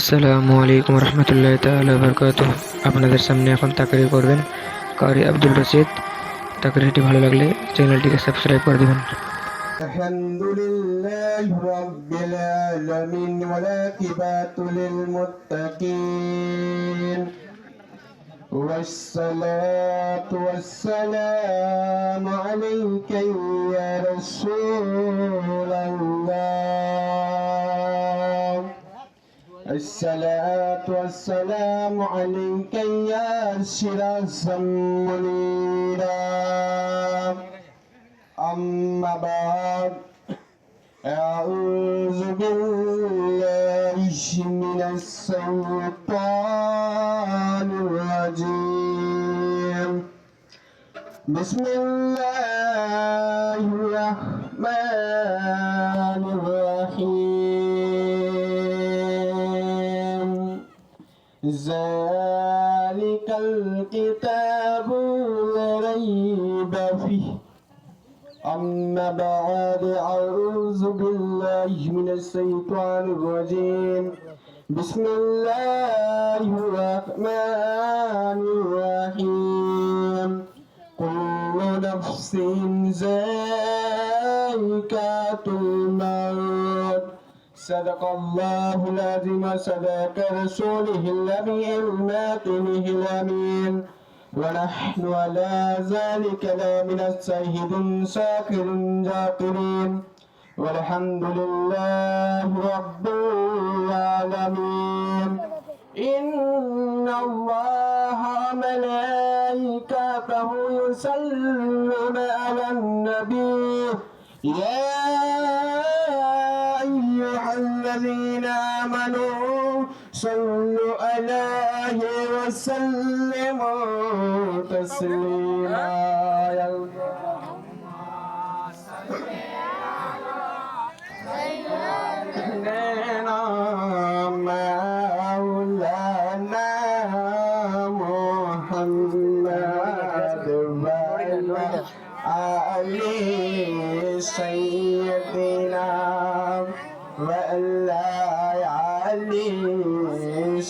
আসসালামু আলাইকুম রহমতুল্লাহ তাআলা বারাকাতুহু। আপনাদের সামনে এখন তাকরীর করবেন কারি আব্দুল রশিদ। তাকরীরটি ভালো লাগলে চ্যানেলটিকে সাবস্ক্রাইব করে দিবেন। আলহামদুলিল্লাহি রাব্বিল আলামিন ওয়াল আকিবাতু লিল মুত্তাকিন والصلاة والسلام عليك يا رسول الله. الصلاة والسلام عليك يا سراجا منيرا. أما بعد، أعوذ بالله من الشيطان الرجيم. بسم الله الرحمن الرحيم. ذلك الكتاب لا ريب فيه. أما بعد، أعوذ بالله من الشيطان الرجيم. بسم الله الرحمن الرحيم. كل نفس ذائقة الموت. صدق الله العظيم وصدق رسوله النبي الماكنه الأمين. ونحن على ذلك لمن الشاهدين شاكرين ذاكرين. والحمد لله رب العالمين. إن الله وملائكته يصلون على النبي يا أيها الذين آمنوا صلوا عليه وسلموا تسليما. يا سيدنا مولانا محمد وعلى آله سيدنا وعلى آله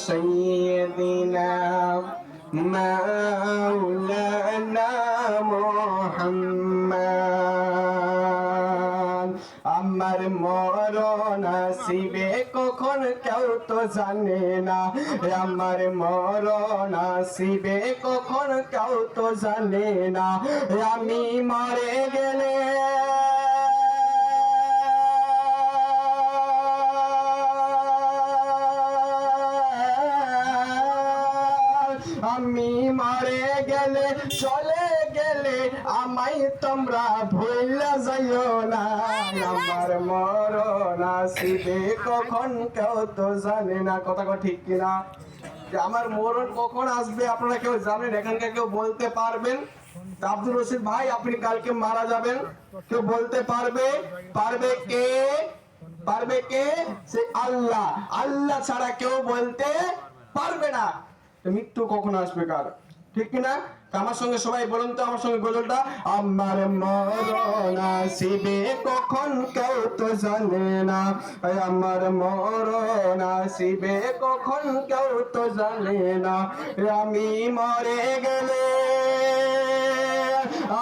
سيدنا مولانا محمد. আমার মরণ আসিবে কখন কেউ তো জানে না, আমার মরণ আসিবে কখন কেউ তো জানে না। আমি মরে গেলে আমি মরে গেলে চলে গেলে আমায় তোমরা ভুলে যাইও না। আমার মরণ আসিবে কখন কেউ তো জানে না। কথা ঠিক কিনা? যে আমার মরণ কখন আসবে আপনারা কেউ জানেন? এখানকার কেউ বলতে পারবেন? আব্দুল রশিদ ভাই, আপনি কালকে মারা যাবেন, কেউ বলতে পারবে? পারবে কে? পারবে কে? সে আল্লাহ। আল্লাহ ছাড়া কেউ বলতে পারবে না মৃত্যু কখন আসবে কার। ঠিক কিনা? আমার সঙ্গে সবাই বলুন তো, আমার সঙ্গে গজলটা। আমার মরণ আসিবে কখন কেউ তো জানে না, আমার মরণ আসিবে কখন কেউ তো জানে না। আমি মরে গেলে,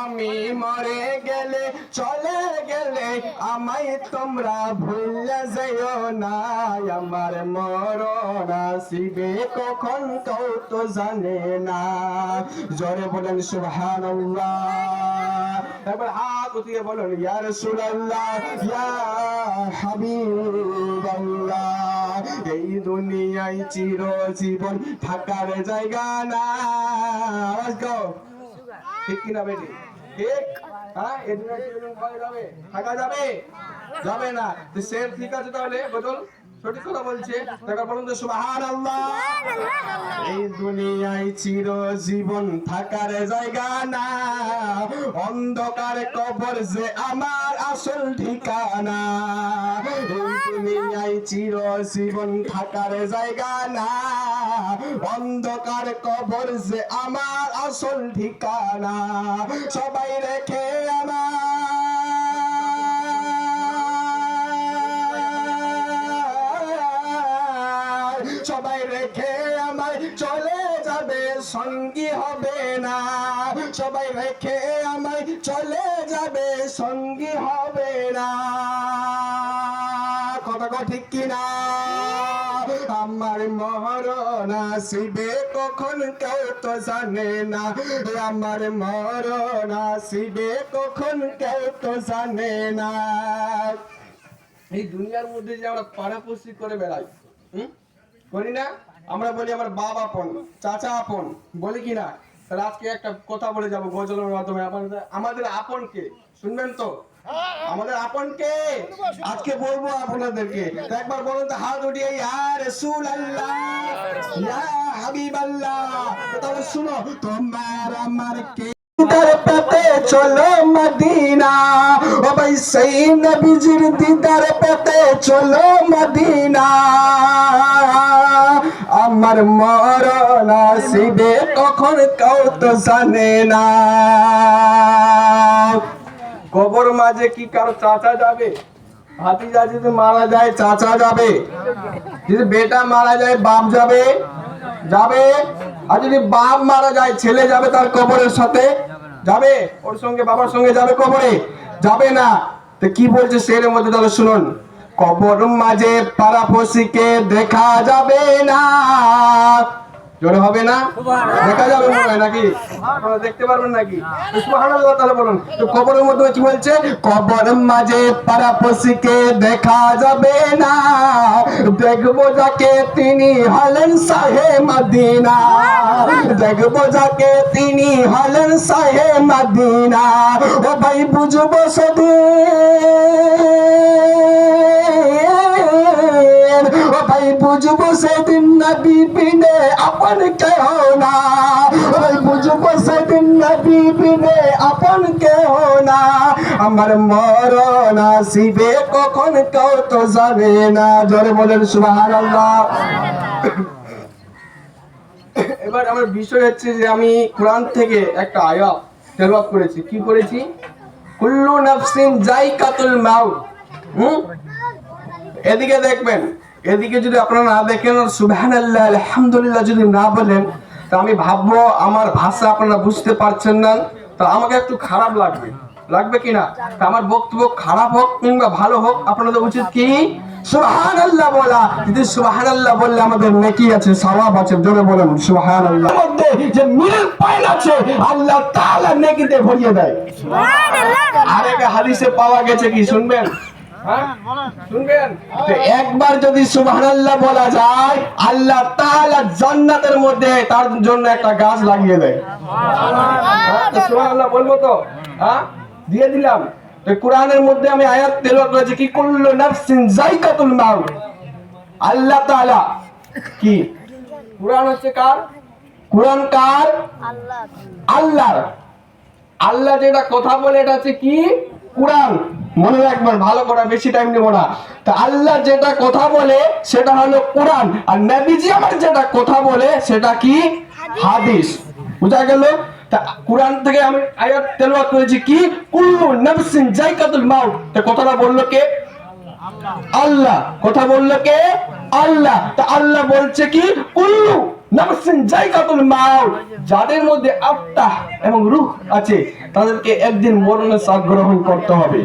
আমি মরে গেলে চলে গেলে আমায় তোমরা ভুলে যাইও না। আমার মরণ আসিবে কখন কেউ তো জানে না। জোরে বলেন সুবহানাল্লাহ। এবার হাত উঠিয়ে বলেন ইয়া রাসূলুল্লাহ, ইয়া হাবিবাল্লাহ। এই দুনিয়ায় চিরজীবন থাকার জায়গা না। আওয়াজ দাও, ঠিক কিনা বেটি? ঠিক? হ্যাঁ, এই দুনিয়ায় চিরজীবন যাবে, থাকা যাবে? যাবে না। তো শের ঠিক আছে তাহলে বদল সঠিক কথা বলছে। তারপর বলুন তো সুবহানাল্লাহ। এই দুনিয়ায় চিরজীবন থাকার জায়গা না, অন্ধকার কবর যে আমার আসল ঠিকানা। এই দুনিয়ায় চিরজীবন থাকার জায়গা না, অন্ধকার কবর যে আমার আসল ঠিকানা। সবাই রেখে আমার সবাই রেখে আমায় চলে যাবে, সঙ্গী হবে না। সবাই রেখে আমায় চলে যাবে, সঙ্গী হবে না। কথা ঠিক কিনা? আমার মরণ আসিবে কখন কেউ তো জানে না, আমার মরণ আসিবে কখন কেউ তো জানে না। এই দুনিয়ার মধ্যে যে আমরা পাড়াপড়শি করে বেড়াই, করি না? আমরা বলি আমার বাবা আপন, চাচা আপন, বলি কিনা? তাহলে আজকে একটা কথা বলে যাবো গজলের মাধ্যমে। আমাদের আপন কে শুনবেন তো? আমাদের আপন কে আজকে বলবো আপনাদেরকে। একবার বলুন তো হাত উঠিয়ে, ইয়া রাসূলুল্লাহ, ইয়া হাবিবাল্লাহ। তাহলে শুনো, তোমার আমার কে দিদার পেতে চলো মদিনা, ও ভাই সেই নবীজির দিদার পেতে চলো মদিনা। আমার মরণ আসিবে কখন কেউ তো জানে না। কবর মাঝে কি কারো চাচা যাবে? ভাতিজা যদি মারা যায় চাচা যাবে, যদি বেটা মারা যায় বাপ যাবে, যাবে। আর যদি বাপ মারা যায় ছেলে যাবে তার কবরের সাথে, যাবে? ওর সঙ্গে বাবার সঙ্গে যাবে কবরে? যাবে না। তো কি বলছে শেরের মধ্যে তাহলে শুনুন, কবর মাঝে পাড়াপড়শিকে দেখা যাবে না। জোরে হবে না? দেখা যাবে মনে হয় নাকি? আপনারা দেখতে পারবেন নাকি? সুবহানাল্লাহ। তাহলে বলুন তো কবরের মধ্যে কি বলছে? কবর মাঝে পাড়াপড়শিকে দেখা যাবে না, দেখবো যাকে তিনি হলেন শাহে মদিনা, দেখবো যাকে তিনি হলেন শাহে মদিনা। ও ভাই বুঝবো সেদিন, ও ভাই বুঝবো সেদিন নবী বিনে আপন কেহ না, ও ভাই বুঝবো সেদিন নবী বিনে আপন কেহ না। আমার মরণ আসিবে কখন কেউ তো জানে না। জোরে বলেন সুবহানাল্লাহ। এবার আমার বিষয় হচ্ছে যে আমি কোরআন থেকে একটা আয়াত তেলাওয়াত করেছি। কি করেছি? কুল্লু নাফসিন যায়কাতুল মাউত। এদিকে দেখবেন, এদিকে যদি আপনারা না দেখেন সুবহানাল্লাহ আলহামদুলিল্লাহ যদি না বলেন, তা আমি ভাববো আমার ভাষা আপনারা বুঝতে পারছেন না, তা আমাকে একটু খারাপ লাগবে, লাগবে কিনা? তা আমার বক্তব্য খারাপ হোক কিংবা ভালো হোক, আপনাদের উচিত কি সুবহানাল্লাহ বলা। যদি সুবহানাল্লাহ বললে আমাদের নেকি আছে, সওয়াব আছে। জোরে বলেন সুবহানাল্লাহ। মধ্যে যে মিল পয়েন্ট আছে আল্লাহ তাআলা নেকিতে ভরিয়ে দেয়। সুবহানাল্লাহ। আরেক হাদিসে পাওয়া গেছে, কি শুনবেন? শুনবেন? একবার যদি সুবহানাল্লাহ বলা যায়, আল্লাহ তাআলা জান্নাতের মধ্যে তার জন্য একটা গাছ লাগিয়ে দেয়। সুবহানাল্লাহ বলবো তো? দিয়ে দিলাম। তো কোরআনের মধ্যে আমি আয়াত তেলাওয়াত করেছি, কি কুল্লু নাফসিন যায়কাতুল মাউত। আল্লাহ তাআলা কি? কোরআন হচ্ছে কার? কোরআন কার? আল্লাহর। আল্লাহ যেটা কথা বলে এটা হচ্ছে কি? কোরআন। মনে রাখবেন ভালো করে, বেশি টাইম নেব না। তা আল্লাহ যেটা কথা বলে সেটা হলো কোরআন, আর নবীজি আমার যেটা কথা বলে সেটা কি? হাদিস। বুঝা গেল? তা কোরআন থেকে আমি আয়াত তেলাওয়াত করেছি, কি কুল্লু নাফসিন যায়কাতুল মাউত। তা কথাটা বললো কে? আল্লাহ। কথা বললো কে? আল্লাহ। তা আল্লাহ বলছে কি কুল্লু নাফসিন যায়কাতুল মাউত, যাদের মধ্যে আত্মা এবং রূহ আছে তাদেরকে একদিন মরণের স্বাদ গ্রহণ করতে হবে।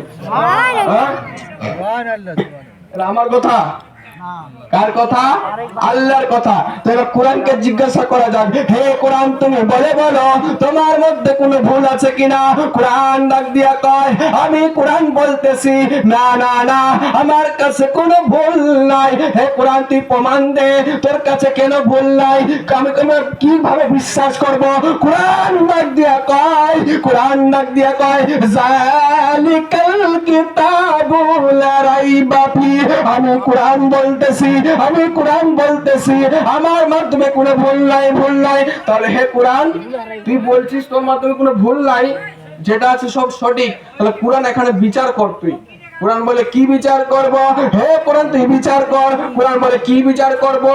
সুবহানাল্লাহ। আমার কথা কার কথা? আল্লাহর কথা। তো এবার কোরআনকে জিজ্ঞাসা করা যাক, হে কোরআন তুমি বলে বলো তোমার মধ্যে কোনো ভুল আছে কিনা? কোরআন ডাক দিয়া কয়, আমি কোরআন বলতেছি না না না, আমার কাছে কোনো ভুল নাই। হে কোরআন তুই প্রমাণ দে তোর কাছে কেন ভুল নাই, আমি তোমার কিভাবে বিশ্বাস করব? কোরআন ডাক দিয়া কয়, কোরআন ডাক দিয়া কয়, যালিকাল কিতাবু লা রাইবা ফি। আমি কোরআন বলতেছি, আমি কোরআন বলতেছি, আমার মাধ্যমে কোনো ভুল নাই, ভুল নাই। তাহলে হে কোরআন তুই বলছিস তোর মাধ্যমে কোনো ভুল নাই, যেটা আছে সব সঠিক, তাহলে কোরআন এখানে বিচার কর। তুই কোরআন বলে কি বিচার করব? হে কোরআন তুই বিচার কর। কোরআন বলে কি বিচার করব?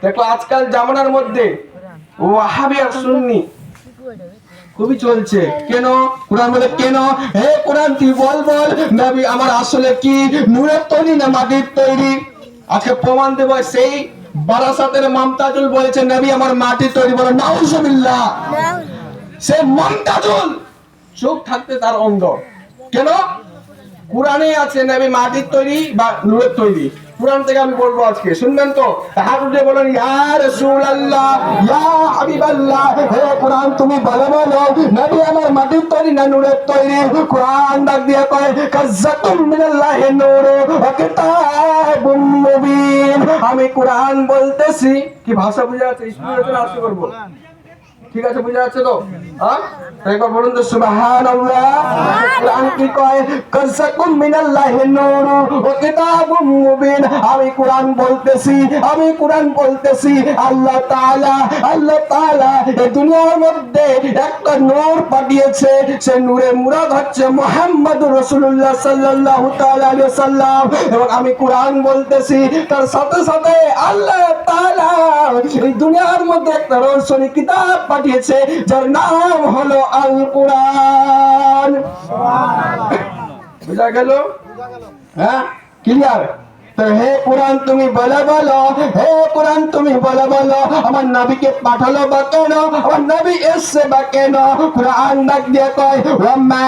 দেখো আজকাল জামানার মধ্যে ওয়াহাবি আর সুন্নি খুবই চলছে। কেন? কোরআন বলে কেন? হে কোরআন তুই বল বল নবী আমার আসলে কি নূরের তৈরি না মাটির তৈরি? আজকে প্রমাণ দেব, সেই বারাসাতের মমতাজুল বলেছে নবী আমার মাটি তৈরি, বলে নাউজুবিল্লাহ। সে মমতাজুল চোখ থাকতে তার অন্ধ। কেন? কোরআনে আছে নবী মাটির তৈরি বা নূরের তৈরি। কোরআন থেকে আমি বলবো আজকে, শুনবেন তো? হাত উঠে বলেন ইয়া রাসূলুল্লাহ, ইয়া হাবিবাল্লাহ। হে কোরআন তুমি বলো নবী আমার মাটির তৈরি না নূরের তৈরি? কোরআন ডাক দিয়ে কয় কাজ্জাতুম মিনাল্লাহি নূরু ওয়া কিতাবুম মুবিন। আমি কোরআন বলতেছি। কি ভাষা বুঝা যাচ্ছে? স্পিকারে আসতে করবো, ঠিক আছে? বুঝা যাচ্ছে তো? হ্যাঁ, একবার বলুন তো সুবহানাল্লাহ। কোরআন কি কয়? কাসাকুম মিনাল্লাহি নূরু ওয়া কিতাবুম মুবিন। আমি কোরআন বলতেছি, আমি কোরআন বলতেছি। আল্লাহ তাআলা এই দুনিয়ার মধ্যে একটা নূর পাঠিয়েছে। সেই নূরের মুরাদ হচ্ছে মুহাম্মদুর রাসূলুল্লাহ সাল্লাল্লাহু তাআলা আলাইহি ওয়াসাল্লাম। এবং আমি কোরআন বলতেছি, তার সাথে সাথে আল্লাহ তাআলা এই দুনিয়ার মধ্যে একটা রহস্যময় কিতাব পাঠিয়েছে যার নাম হলো আল কোরআন। বুঝা গেল? হ্যাঁ, ক্লিয়ার? তো হে কোরআন তুমি বলো, হে কোরআন তুমি বলো আমার নবীকে পাঠালো বা কেন? আমার নবী এসে বা কেন? কোরআন ডাক দিয়ে কয় ওয়ামা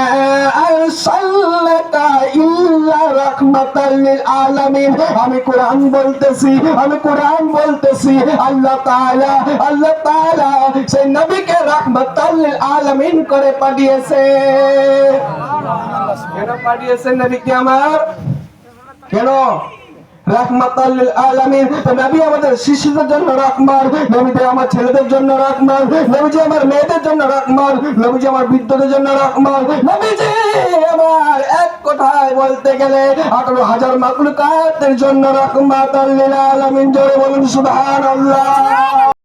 আরসালনাকা ইল্লা রাহমাতাল লিল আলামিন। আমি কোরআন বলতেছি, আমি কোরআন বলতেছি। আল্লাহ তাআলা সেই নবীকে রাহমাতাল লিল আলামিন করে পাঠিয়েছে। কেন পাঠিয়েছে নবীকে আমার? কেন? রাহমাতাল লিল আলামিন। নবী আমাদের শিশুদের জন্য রাহমাত, নবী আমার ছেলেদের জন্য রাহমাত, নবী আমার মেয়েদের জন্য রাহমাত, নবী আমার বৃদ্ধদের জন্য রাহমাত, নবী আমার এক কথায় বলতে গেলে 18,000 মাখলুকাতের জন্য রাহমাতাল লিল আলামিন। জোরে বলুন সুবহানাল্লাহ।